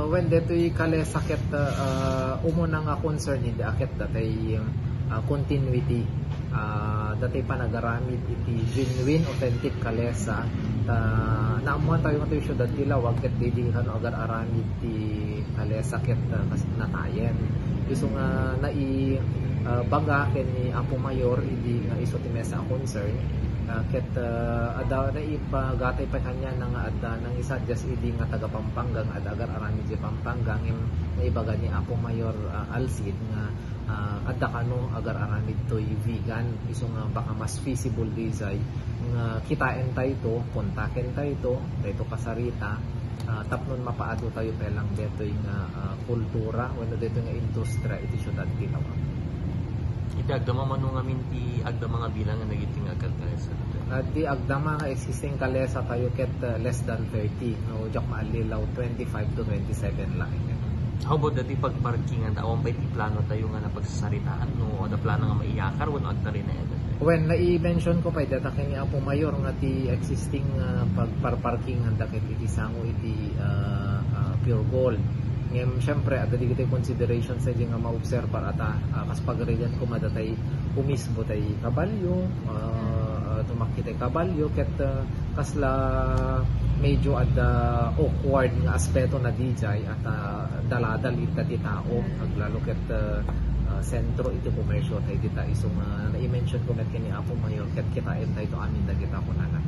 When deto'y kale sakit umuna nga concern hindi akit datay continuity datay panagaramid iti genuine authentic kalesa naamuan tayo nga tayo syudad tilawag ket dilihan agar aramid ti kalesa ket natayen iso nga nai baga ken ni Apo Mayor idi nga iso ti mesa concern ket ada na ipagatay pa kanya nang adda nang isa-just idi nga taga Pampanga nga agar arami di Pampanga ngem naibaga ni Apo Mayor Alcid nga adda kano agar arami toy vegan iso nga baka mas feasible dizay nga kitain tayo to kontaken tayo to dayto kasarita tapnon mapaado tayo pelang detoy nga kultura wenno detoy nga industriya iti syudad Tinawag. Iti agdama manunga minti agdama nga bilang nga nagiting agad kalesa. Di agdama nga existing kalesa tayo ket less than 30 no jak maalilaw 25 to 27 lang. How about dati pagparkingan awan pa iti plano tayo nga napagsasaritaan no o da plano nga maiyakar wenno agta rin na ed. When nai-mention ko pa data kay ni Apo Mayor nga ti existing pagparparkingan daket iti sango iti Pure Gold. Ngem syempre ada di kita consideration sa nga maobserbar ata kas pagregan ko madatay umisbo tay kabalyo tumakit tay kabalyo ket kasla medyo ada awkward nga aspeto na DJ at daladal ita ti tao aglalo ket sentro iti komersyo tay dita iso nga na-mention ko met kini Apo Mayor ket kitain tay to amin da kita kunana.